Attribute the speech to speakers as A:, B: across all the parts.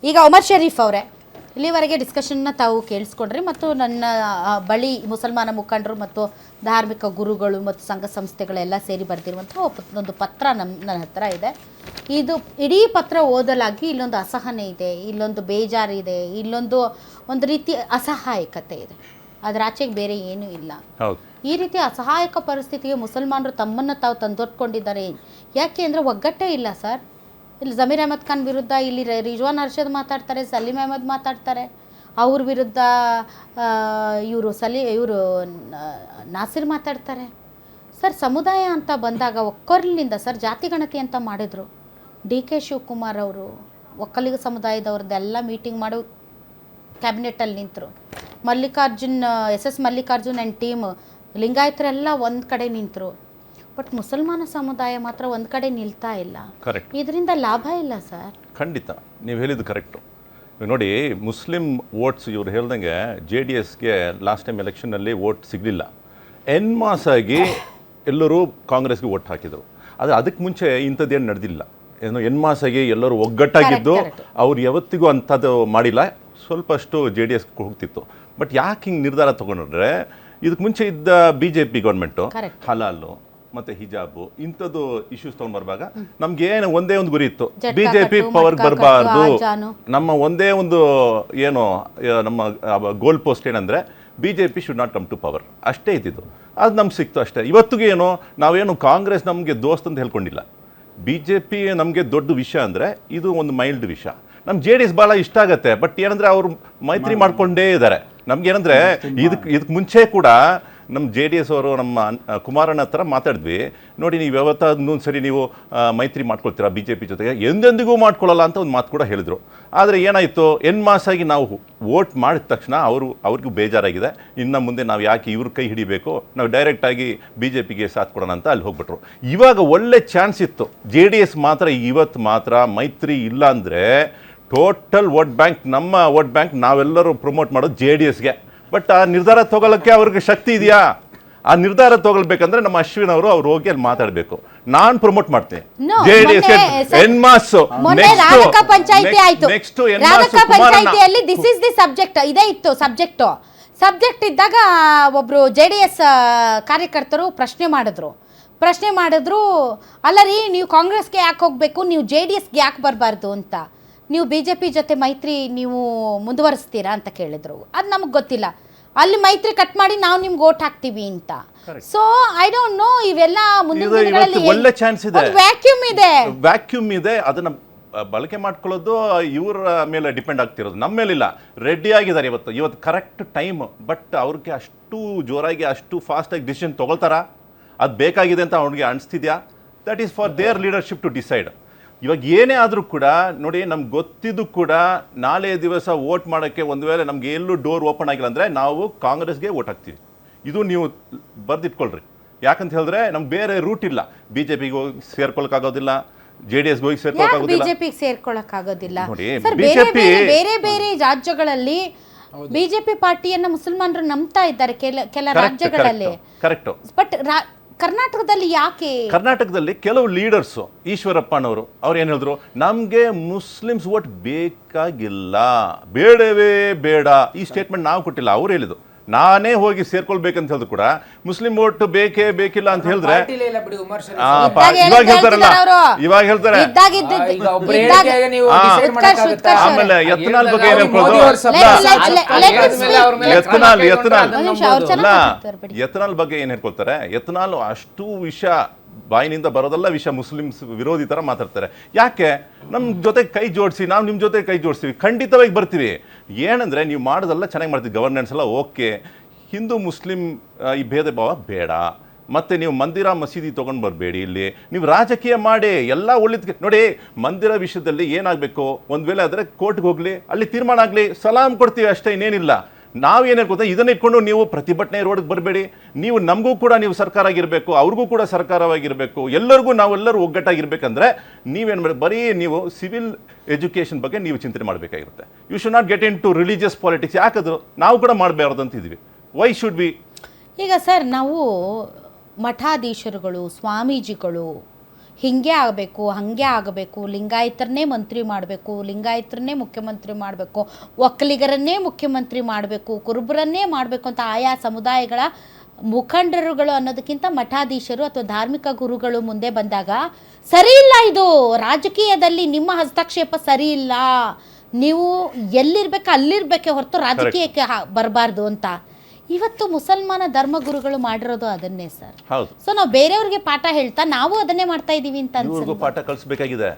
A: ಈಗ ಉಮರ್ ಶರೀಫ್ ಅವರೇ ಇಲ್ಲಿವರೆಗೆ ಡಿಸ್ಕಷನ್ನ ತಾವು ಕೇಳಿಸ್ಕೊಂಡ್ರಿ ಮತ್ತು ನನ್ನ ಬಳಿ ಮುಸಲ್ಮಾನ ಮುಖಂಡರು ಮತ್ತು ಧಾರ್ಮಿಕ ಗುರುಗಳು ಮತ್ತು ಸಂಘ ಸಂಸ್ಥೆಗಳೆಲ್ಲ ಸೇರಿ ಬರೆದಿರುವಂಥ ಒಂದು ಪತ್ರ ನನ್ನ ಹತ್ರ ಇದೆ. ಇದು ಇಡೀ ಪತ್ರ ಓದಲಾಗಿ ಇಲ್ಲೊಂದು ಅಸಹನೆ ಇದೆ, ಇಲ್ಲೊಂದು ಬೇಜಾರಿದೆ, ಒಂದು ರೀತಿ ಅಸಹಾಯಕತೆ ಇದೆ. ಅದರ ಆಚೆಗೆ ಬೇರೆ ಏನೂ ಇಲ್ಲ. ಈ ರೀತಿ ಅಸಹಾಯಕ ಪರಿಸ್ಥಿತಿಗೆ ಮುಸಲ್ಮಾನರು ತಮ್ಮನ್ನು ತಾವು ತಂದೊಡ್ಕೊಂಡಿದ್ದಾರೆ. ಯಾಕೆ ಅಂದರೆ ಒಗ್ಗಟ್ಟೇ ಇಲ್ಲ ಸರ್. ಇಲ್ಲಿ ಜಮೀರ್ ಅಹಮದ್ ಖಾನ್ ವಿರುದ್ಧ ಇಲ್ಲಿ ರಿಜ್ವಾನ್ ಅರ್ಷದ್ ಮಾತಾಡ್ತಾರೆ, ಸಲೀಂ ಅಹಮದ್ ಮಾತಾಡ್ತಾರೆ, ಅವ್ರ ವಿರುದ್ಧ ಇವರು ನಾಸಿರ್ ಮಾತಾಡ್ತಾರೆ. ಸರ್ ಸಮುದಾಯ ಅಂತ ಬಂದಾಗ ಒಕ್ಕಲಿನಿಂದ ಸರ್ ಜಾತಿ ಗಣತಿ ಅಂತ ಮಾಡಿದ್ರು. DK ಶಿವಕುಮಾರ್ ಅವರು ಒಕ್ಕಲಿಗ ಸಮುದಾಯದವ್ರದ್ದೆಲ್ಲ ಮೀಟಿಂಗ್ ಮಾಡಿ ಕ್ಯಾಬಿನೆಟಲ್ಲಿ ನಿಂತರು. SS ಮಲ್ಲಿಕಾರ್ಜುನ್ ಆ್ಯಂಡ್ ಟೀಮ್ ಲಿಂಗಾಯತರೆಲ್ಲ ಒಂದು ಕಡೆ ನಿಂತರು. ಬಟ್ ಮುಸಲ್ಮಾನ ಸಮುದಾಯ ಮಾತ್ರ ಒಂದು ಕಡೆ ನಿಲ್ತಾ ಇಲ್ಲ.
B: ಕರೆಕ್ಟ್.
A: ಇದರಿಂದ ಲಾಭ ಇಲ್ಲ ಸರ್.
B: ಖಂಡಿತ ನೀವು ಹೇಳಿದ್ದು ಕರೆಕ್ಟು. ನೋಡಿ, ಮುಸ್ಲಿಂ ವೋಟ್ಸ್ ಇವ್ರು ಹೇಳ್ದಂಗೆ JDSಗೆ ಲಾಸ್ಟ್ ಟೈಮ್ ಎಲೆಕ್ಷನ್ನಲ್ಲಿ ವೋಟ್ ಸಿಗಲಿಲ್ಲ. ಆಗಿ ಎಲ್ಲರೂ ಕಾಂಗ್ರೆಸ್ಗೆ ವೋಟ್ ಹಾಕಿದರು. ಆದರೆ ಅದಕ್ಕೆ ಮುಂಚೆ ಇಂಥದ್ದೇನು ನಡೆದಿಲ್ಲ. ಏನು ಆಗಿ ಎಲ್ಲರೂ ಒಗ್ಗಟ್ಟಾಗಿದ್ದು ಅವ್ರು ಯಾವತ್ತಿಗೂ ಅಂಥದ್ದು ಮಾಡಿಲ್ಲ. ಸ್ವಲ್ಪಷ್ಟು JDSಗೆ ಹೋಗ್ತಿತ್ತು. ಬಟ್ ಯಾಕೆ ಹಿಂಗೆ ನಿರ್ಧಾರ ತೊಗೊಂಡ್ರೆ, ಇದಕ್ಕೆ ಮುಂಚೆ ಇದ್ದ BJP ಗೌರ್ಮೆಂಟು ಹಲಾಲು ಮತ್ತು ಹಿಜಾಬು ಇಂಥದ್ದು ಇಶ್ಯೂಸ್ ತೊಗೊಂಡ್ಬರುವಾಗ ನಮ್ಗೇನು ಒಂದೇ ಒಂದು ಗುರಿ ಇತ್ತು, BJP ಪವರ್ಗೆ ಬರಬಾರ್ದು. ನಮ್ಮ ಒಂದೇ ಒಂದು ಏನು ನಮ್ಮ ಗೋಲ್ ಪೋಸ್ಟ್ ಏನಂದರೆ BJP should not come to power, ಅಷ್ಟೇ ಇದ್ದಿದ್ದು. ಅದು ನಮ್ಗೆ ಸಿಕ್ತು ಅಷ್ಟೇ. ಇವತ್ತಿಗೆ ಏನು ನಾವೇನು ಕಾಂಗ್ರೆಸ್ ನಮಗೆ ದೋಸ್ತ್ ಅಂತ ಹೇಳ್ಕೊಂಡಿಲ್ಲ. BJP ನಮಗೆ ದೊಡ್ಡ ವಿಷಯ ಅಂದರೆ ಇದು ಒಂದು ಮೈಲ್ಡ್ ವಿಷಯ. ನಮ್ಮ JDS ಭಾಳ ಇಷ್ಟ ಆಗುತ್ತೆ. ಬಟ್ ಏನಂದರೆ ಅವರು ಮೈತ್ರಿ ಮಾಡ್ಕೊಂಡೇ ಇದ್ದಾರೆ. ನಮ್ಗೇನಂದರೆ ಇದಕ್ಕೆ ಮುಂಚೆ ಕೂಡ ನಮ್ಮ JDS ಅವರು ನಮ್ಮ ಕುಮಾರಣ್ಣ ಹತ್ರ ಮಾತಾಡಿದ್ವಿ. ನೋಡಿ, ನೀವು ಯಾವತ್ತೂ ಸರಿ ನೀವು ಮೈತ್ರಿ ಮಾಡ್ಕೊಳ್ತೀರಾ BJP ಜೊತೆಗೆ, ಎಂದೆಂದಿಗೂ ಮಾಡ್ಕೊಳ್ಳಲ್ಲ ಅಂತ ಒಂದು ಮಾತು ಕೂಡ ಹೇಳಿದರು. ಆದರೆ ಏನಾಯಿತು, ಆಗಿ ನಾವು ವೋಟ್ ಮಾಡಿದ ತಕ್ಷಣ ಅವ್ರಿಗೂ ಬೇಜಾರಾಗಿದೆ. ಇನ್ನು ಮುಂದೆ ನಾವು ಯಾಕೆ ಇವ್ರ ಕೈ ಹಿಡಿಬೇಕು, ನಾವು ಡೈರೆಕ್ಟಾಗಿ BJPಗೆ ಸಾಥ್ ಕೊಡೋಣ ಅಂತ ಅಲ್ಲಿ ಹೋಗ್ಬಿಟ್ರು. ಇವಾಗ ಒಳ್ಳೆ ಚಾನ್ಸ್ ಇತ್ತು. JDS ಮಾತ್ರ ಇವತ್ತು ಮಾತ್ರ ಮೈತ್ರಿ ಇಲ್ಲ ಅಂದರೆ ಟೋಟಲ್ ವೋಟ್ ಬ್ಯಾಂಕ್, ನಮ್ಮ ವೋಟ್ ಬ್ಯಾಂಕ್ ನಾವೆಲ್ಲರೂ ಪ್ರಮೋಟ್ ಮಾಡೋದು JDSಗೆ. ಬಟ್ ಆ ನಿರ್ಧಾರ ತಗೊಳ್ಳೋಕ್ಕೆ ಅವ್ರಿಗೆ ಶಕ್ತಿ ಇದೆಯಾ? ಆ ನಿರ್ಧಾರ ತಗೊಳ್ಬೇಕಂದ್ರೆ ನಮ್ಮ ಅಶ್ವಿನ್ ಅವರು ಹೋಗಿ ಅಲ್ಲಿ ಮಾತಾಡಬೇಕು. ನಾನು ಪ್ರಮೋಟ್ ಮಾಡ್ತೀನಿ JDS
A: ಪಂಚಾಯಿತಿಯಲ್ಲಿ. This is the subject. ಇದೇ ಇತ್ತು ಸಬ್ಜೆಕ್ಟ್ ಇದ್ದಾಗ ಒಬ್ರು JDS ಕಾರ್ಯಕರ್ತರು ಪ್ರಶ್ನೆ ಮಾಡಿದ್ರು, ಅಲ್ಲ ರೀ, ನೀವು ಕಾಂಗ್ರೆಸ್ಗೆ ಯಾಕೆ ಹೋಗ್ಬೇಕು, ನೀವು JDSಗೆ ಯಾಕೆ ಬರಬಾರ್ದು ಅಂತ, ನೀವು BJP ಜೊತೆ ಮೈತ್ರಿ ನೀವು ಮುಂದುವರಿಸ್ತೀರಾ ಅಂತ ಕೇಳಿದ್ರು. ಅದು ನಮಗೆ ಗೊತ್ತಿಲ್ಲ. ಅಲ್ಲಿ ಮೈತ್ರಿ ಕಟ್ ಮಾಡಿ ನಾವು ನಿಮ್ಗೆ ಓಟ್ ಹಾಕ್ತೀವಿ ಅಂತ. So I don't know. ಇವೆಲ್ಲ
B: ಒಳ್ಳೆ ಚಾನ್ಸ್ ಇದೆ, ವ್ಯಾಕ್ಯೂಮ್ ಇದೆ. ಅದನ್ನ ಬಳಕೆ ಮಾಡ್ಕೊಳ್ಳೋದು ಇವರ ಮೇಲೆ ಡಿಪೆಂಡ್ ಆಗ್ತಿರೋದು, ನಮ್ಮ ಮೇಲಿಲ್ಲ. ರೆಡಿ ಆಗಿದ್ದಾರೆ ಇವತ್ತು ಕರೆಕ್ಟ್ ಟೈಮ್. ಬಟ್ ಅವ್ರಿಗೆ ಅಷ್ಟು ಜೋರಾಗಿ ಅಷ್ಟು ಫಾಸ್ಟಾಗಿ ಡಿಸಿಷನ್ ತೊಗೊಳ್ತಾರಾ? ಅದು ಬೇಕಾಗಿದೆ ಅಂತ ಅವ್ರಿಗೆ ಅನಿಸ್ತಿದ್ಯಾ? That is for their leadership to decide. ಇವಾಗ ಏನೇ ಆದರೂ ಕೂಡ ನೋಡಿ, ನಮ್ಗೆ ಗೊತ್ತಿದ್ದು ಕೂಡ ನಾಳೆ ದಿವಸ ವೋಟ್ ಮಾಡೋಕ್ಕೆ ಒಂದು ವೇಳೆ ನಮ್ಗೆ ಎಲ್ಲೂ ಡೋರ್ ಓಪನ್ ಆಗಿಲ್ಲ ಅಂದರೆ ನಾವು ಕಾಂಗ್ರೆಸ್ಗೆ ವೋಟ್ ಹಾಕ್ತೀವಿ. ಇದು ನೀವು ಬರೆದಿಟ್ಕೊಳ್ರಿ. ಯಾಕಂತ ಹೇಳಿದ್ರೆ ನಮ್ಗೆ ಬೇರೆ ರೂಟ್ ಇಲ್ಲ. BJPಗೆ ಹೋಗಿ ಸೇರ್ಕೊಳ್ಳೋಕ್ಕಾಗೋದಿಲ್ಲ, JDSಗೆ ಹೋಗಿ
A: ಸೇರ್ಕೊಳ್ಳೋಕ್ಕಾಗೋದಿಲ್ಲ. ಬೇರೆ ರಾಜ್ಯಗಳಲ್ಲಿ BJP ಪಾರ್ಟಿಯನ್ನ ಮುಸಲ್ಮಾನರು ನಂಬ್ತಾ ಇದ್ದಾರೆ ಕೆಲ ರಾಜ್ಯಗಳಲ್ಲಿ.
B: ಕರೆಕ್ಟ್.
A: ಬಟ್ ಕರ್ನಾಟಕದಲ್ಲಿ ಯಾಕೆ?
B: ಕರ್ನಾಟಕದಲ್ಲಿ ಕೆಲವು ಲೀಡರ್ಸು, ಈಶ್ವರಪ್ಪನವರು ಅವ್ರು ಏನು ಹೇಳಿದ್ರು, ನಮಗೆ ಮುಸ್ಲಿಮ್ಸ್ ವೋಟ್ ಬೇಕಾಗಿಲ್ಲ, ಬೇಡವೇ ಬೇಡ. ಈ ಸ್ಟೇಟ್ಮೆಂಟ್ ನಾವು ಕೊಟ್ಟಿಲ್ಲ, ಅವ್ರು ಹೇಳಿದ್ದು. ನಾನೇ ಹೋಗಿ ಸೇರ್ಕೊಳ್ಬೇಕಂತ ಹೇಳಿದ್ರು ಕೂಡ ಮುಸ್ಲಿಂ ವೋಟ್ ಬೇಕಿಲ್ಲ ಅಂತ ಹೇಳಿದ್ರೆ ಇವಾಗ ಹೇಳ್ತಾರೆ. ಆಮೇಲೆ ಯತ್ನಾಳ್ ಬಗ್ಗೆ ಏನ್ ಹೇಳ್ಕೊಳ್ಳೋದು, ಯತ್ನಾಳ್ ಬಗ್ಗೆ ಏನ್ ಹೇಳ್ಕೊಳ್ತಾರೆ, ಯತ್ನಾಳ್ ಅಷ್ಟು ವಿಷಯ ಬಾಯಿನಿಂದ ಬರೋದೆಲ್ಲ ವಿಷಯ ಮುಸ್ಲಿಮ್ಸ್ ವಿರೋಧಿ ಥರ ಮಾತಾಡ್ತಾರೆ. ಯಾಕೆ? ನಮ್ಮ ಜೊತೆ ಕೈ ಜೋಡಿಸಿ, ನಾವು ನಿಮ್ಮ ಜೊತೆ ಕೈ ಜೋಡಿಸ್ತೀವಿ, ಖಂಡಿತವಾಗಿ ಬರ್ತೀವಿ. ಏನಂದರೆ ನೀವು ಮಾಡೋದೆಲ್ಲ ಚೆನ್ನಾಗಿ ಮಾಡ್ತೀವಿ, ಗವರ್ನೆನ್ಸ್ ಎಲ್ಲ ಓಕೆ. ಹಿಂದೂ ಮುಸ್ಲಿಂ ಈ ಭೇದ ಭಾವ ಬೇಡ. ಮತ್ತು ನೀವು ಮಂದಿರ ಮಸೀದಿ ತೊಗೊಂಡು ಬರಬೇಡಿ. ಇಲ್ಲಿ ನೀವು ರಾಜಕೀಯ ಮಾಡಿ ಎಲ್ಲ ಒಳ್ಳೆದಕ್ಕೆ ನೋಡಿ. ಮಂದಿರ ವಿಷಯದಲ್ಲಿ ಏನಾಗಬೇಕು, ಒಂದು ವೇಳೆ ಆದರೆ ಕೋರ್ಟ್ಗೆ ಹೋಗಲಿ, ಅಲ್ಲಿ ತೀರ್ಮಾನ ಆಗಲಿ, ಸಲಾಮ್ ಕೊಡ್ತೀವಿ ಅಷ್ಟೇ, ಇನ್ನೇನಿಲ್ಲ. ನಾವೇನು ಗೊತ್ತಾ, ಇದನ್ನ ಇಟ್ಕೊಂಡು ನೀವು ಪ್ರತಿಭಟನೆ ರೋಡ್ಗೆ ಬರಬೇಡಿ. ನೀವು ನಮಗೂ ಕೂಡ ನೀವು ಸರ್ಕಾರ ಆಗಿರಬೇಕು, ಅವ್ರಿಗೂ ಕೂಡ ಸರ್ಕಾರವಾಗಿರಬೇಕು, ನಾವೆಲ್ಲರೂ ಒಗ್ಗಟ್ಟಾಗಿರ್ಬೇಕಂದ್ರೆ ನೀವೇನು ಮಾಡಿ, ಬರೀ ನೀವು ಸಿವಿಲ್ ಎಜುಕೇಷನ್ ಬಗ್ಗೆ ನೀವು ಚಿಂತನೆ ಮಾಡಬೇಕಾಗಿರುತ್ತೆ. You should not get into religious politics. ಯಾಕಂದ್ರೆ ನಾವು ಕೂಡ ಮಾಡಬಾರ್ದು ಅಂತಿದ್ವಿ. Why should be?
A: ಈಗ ಸರ್, ನಾವು ಮಠಾಧೀಶರುಗಳು, ಸ್ವಾಮೀಜಿಗಳು ಹಿಂಗೆ ಆಗಬೇಕು ಹಾಗೆ ಆಗಬೇಕು, ಲಿಂಗಾಯತರನ್ನೇ ಮಂತ್ರಿ ಮಾಡಬೇಕು, ಲಿಂಗಾಯತರನ್ನೇ ಮುಖ್ಯಮಂತ್ರಿ ಮಾಡಬೇಕು, ಒಕ್ಕಲಿಗರನ್ನೇ ಮುಖ್ಯಮಂತ್ರಿ ಮಾಡಬೇಕು, ಕುರುಬರನ್ನೇ ಮಾಡಬೇಕು ಅಂತ ಆಯಾ ಸಮುದಾಯಗಳ ಮುಖಂಡರುಗಳು ಅನ್ನೋದಕ್ಕಿಂತ ಮಠಾಧೀಶರು ಅಥವಾ ಧಾರ್ಮಿಕ ಗುರುಗಳು ಮುಂದೆ ಬಂದಾಗ ಸರಿ ಇಲ್ಲ, ಇದು ರಾಜಕೀಯದಲ್ಲಿ ನಿಮ್ಮ ಹಸ್ತಕ್ಷೇಪ ಸರಿ ಇಲ್ಲ, ನೀವು ಎಲ್ಲಿರ್ಬೇಕು ಅಲ್ಲಿರ್ಬೇಕೆ ಹೊರತು ರಾಜಕೀಯಕ್ಕೆ ಬರಬಾರ್ದು ಅಂತ ಇವತ್ತು ಮುಸಲ್ಮಾನ ಧರ್ಮಗುರುಗಳು ಮಾಡಿರೋದು ಅದನ್ನೇ ಸರ್.
B: ಹೌದು.
A: ಸೊ ನಾವು ಬೇರೆಯವ್ರಿಗೆ ಪಾಠ ಹೇಳ್ತಾ ನಾವು ಅದನ್ನೇ ಮಾಡ್ತಾ ಇದೀವಿ ಅಂತ
B: ಇವ್ರಿಗೂ ಪಾಠ ಕಲಿಸ್ಬೇಕಾಗಿದೆ.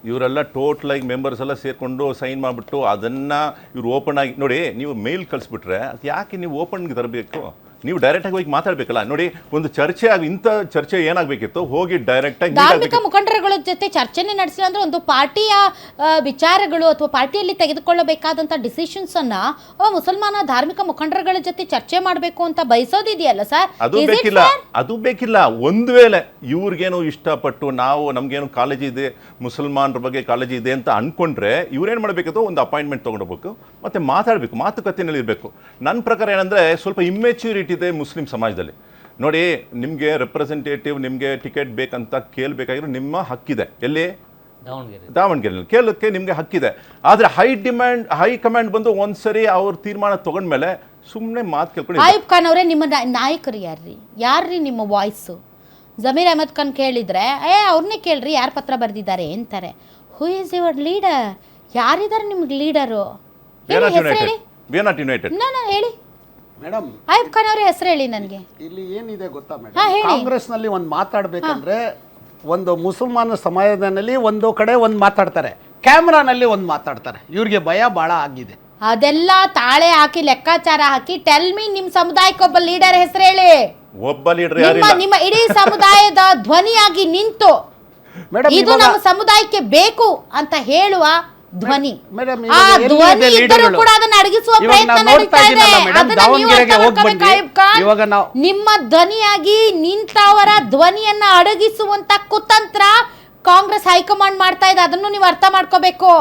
B: ಇವರೆಲ್ಲ ಟೋಟಲ್ ಆಗಿ ಮೆಂಬರ್ಸ್ ಎಲ್ಲ ಸೇರ್ಕೊಂಡು ಸೈನ್ ಮಾಡಿಬಿಟ್ಟು ಅದನ್ನ ಇವ್ರು ಓಪನ್ ಆಗಿ ನೋಡಿ, ನೀವು ಮೇಲ್ ಕಳಿಸ್ಬಿಟ್ರೆ ಅದು ಯಾಕೆ ನೀವು ಓಪನ್ಗೆ ತರಬೇಕು? ನೀವು ಡೈರೆಕ್ಟ್ ಆಗಿ ಹೋಗಿ ಮಾತಾಡ್ಬೇಕಲ್ಲ. ನೋಡಿ, ಒಂದು ಚರ್ಚೆ ಇಂಥ ಚರ್ಚೆ ಏನಾಗಬೇಕಿತ್ತು, ಹೋಗಿ ಡೈರೆಕ್ಟ್ ಆಗಿ
A: ಧಾರ್ಮಿಕ ಮುಖಂಡರುಗಳ ಜೊತೆ ಚರ್ಚೆನೆ ನಡೆಸಿಲ್ಲ ಅಂದ್ರೆ ಒಂದು ಪಾರ್ಟಿಯ ವಿಚಾರಗಳು ಅಥವಾ ಪಾರ್ಟಿಯಲ್ಲಿ ತೆಗೆದುಕೊಳ್ಳಬೇಕಾದಂಥ ಡಿಸಿಷನ್ಸ್ ಅನ್ನ ಮುಸಲ್ಮಾನ ಧಾರ್ಮಿಕ ಮುಖಂಡರುಗಳ ಜೊತೆ ಚರ್ಚೆ ಮಾಡಬೇಕು ಅಂತ ಬಯಸೋದಿದೆಯಲ್ಲ ಸರ್.
B: ಅದು ಬೇಕಿಲ್ಲ. ಒಂದು ವೇಳೆ ಇವ್ರಿಗೇನು ಇಷ್ಟಪಟ್ಟು ನಾವು ನಮ್ಗೇನು ಕಾಲೇಜ್ ಇದೆ, ಮುಸಲ್ಮಾನರ ಬಗ್ಗೆ ಕಾಲೇಜ್ ಇದೆ ಅಂತ ಅನ್ಕೊಂಡ್ರೆ ಇವ್ರೇನು ಮಾಡಬೇಕಿತ್ತು, ಒಂದು ಅಪಾಯಿಂಟ್ಮೆಂಟ್ ತೊಗೊಂಡೋಗ್ಬೇಕು ಮತ್ತೆ ಮಾತಾಡಬೇಕು, ಮಾತುಕತೆಯಲ್ಲಿ ಇರಬೇಕು. ನನ್ನ ಪ್ರಕಾರ ಏನಂದ್ರೆ ಸ್ವಲ್ಪ ಇಮ್ಮೆಚ್ಯೂರಿಟಿ ಇದೆ ಮುಸ್ಲಿಂ ಸಮಾಜದಲ್ಲಿ. ನೋಡಿ, ನಿಮಗೆ ರೆಪ್ರೆಸೆಂಟೇಟಿವ್, ನಿಮಗೆ ಟಿಕೆಟ್ ಬೇಕಂತ ಕೇಳಬೇಕಾಗಿರೋ ನಿಮ್ಮ ಹಕ್ಕಿದೆ. ಎಲ್ಲಿ? ದಾವಣಗೆರೆ ಕೇಳೋಕ್ಕೆ ನಿಮಗೆ ಹಕ್ಕಿದೆ. ಆದರೆ ಹೈ ಕಮಾಂಡ್ ಬಂದು ಒಂದ್ಸರಿ ಅವ್ರ ತೀರ್ಮಾನ ತಗೊಂಡ್ಮೇಲೆ ಸುಮ್ಮನೆ ಮಾತು ಕೇಳ್ಕೊಂಡು
A: ಆಯೂಬ್ ಖಾನ್ ಅವರೇ ನಿಮ್ಮ ನಾಯಕರು ಯಾರ್ರಿ ನಿಮ್ಮ ವಾಯ್ಸು? ಜಮೀರ್ ಅಹಮದ್ ಖಾನ್ ಕೇಳಿದ್ರೆ ಅವ್ರನ್ನೇ ಕೇಳ್ರಿ ಯಾರು ಪತ್ರ ಬರೆದಿದ್ದಾರೆ ಅಂತಾರೆ. Who is your leader? ಯಾರಿದ್ದಾರೆ ನಿಮ್ಗೆ ಲೀಡರು? ಹೇಳಿ
C: ಮೇಡಮ್.
A: ಆಯೂಬ್ ಖಾನ್ ಅವರ ಹೆಸರು ಹೇಳಿ ನನಗೆ.
C: ಇಲ್ಲಿ ಏನಿದೆ ಗೊತ್ತಾ ಮೇಡಮ್, ಕಾಂಗ್ರೆಸ್ ನಲ್ಲಿ ಒಂದು ಮಾತಾಡ್ಬೇಕಂದ್ರೆ ಒಂದು ಮುಸಲ್ಮಾನ ಸಮಾಜದಲ್ಲಿ ಒಂದು ಕಡೆ ಒಂದು ಮಾತಾಡ್ತಾರೆ, ಕ್ಯಾಮ್ರಾನಲ್ಲಿ ಒಂದು ಮಾತಾಡ್ತಾರೆ. ಇವ್ರಿಗೆ ಭಯ ಬಹಳ ಆಗಿದೆ.
A: ಅದೆಲ್ಲ ತಾಳೆ ಹಾಕಿ ಲೆಕ್ಕಾಚಾರ ಹಾಕಿ ಟೆಲ್ ಮೀ ನಿಮ್ಮ ಸಮುದಾಯಕ್ಕೆ ಒಬ್ಬ ಲೀಡರ್ ಹೆಸರು ಹೇಳಿ.
B: ಒಬ್ಬ ಲೀಡರ್
A: ನಿಮ್ಮ ಇಡೀ ಸಮುದಾಯದ ಧ್ವನಿಯಾಗಿ ನಿಂತು ಇದು ನಮ್ಮ ಸಮುದಾಯಕ್ಕೆ ಬೇಕು ಅಂತ ಹೇಳುವ ಧ್ವನಿ. ಆ ಧ್ವನಿ ಇದ್ದರೂ ಕೂಡ ಅದನ್ನ ಅಡಗಿಸುವ ಪ್ರಯತ್ನ ನಡೀತಾ ಇದೆ. ಅದನ್ನ ನೀವು ಅರ್ಥ ಮಾಡ್ಕೋಬೇಕು ಆಯೂಬ್ ಖಾನ್. ನಿಮ್ಮ ಧ್ವನಿಯಾಗಿ ನಿಂತವರ ಧ್ವನಿಯನ್ನ ಅಡಗಿಸುವಂತ ಕುತಂತ್ರ ಕಾಂಗ್ರೆಸ್ ಹೈಕಮಾಂಡ್ ಮಾಡ್ತಾ ಇದೆ. ಅದನ್ನು ನೀವು ಅರ್ಥ ಮಾಡ್ಕೋಬೇಕು.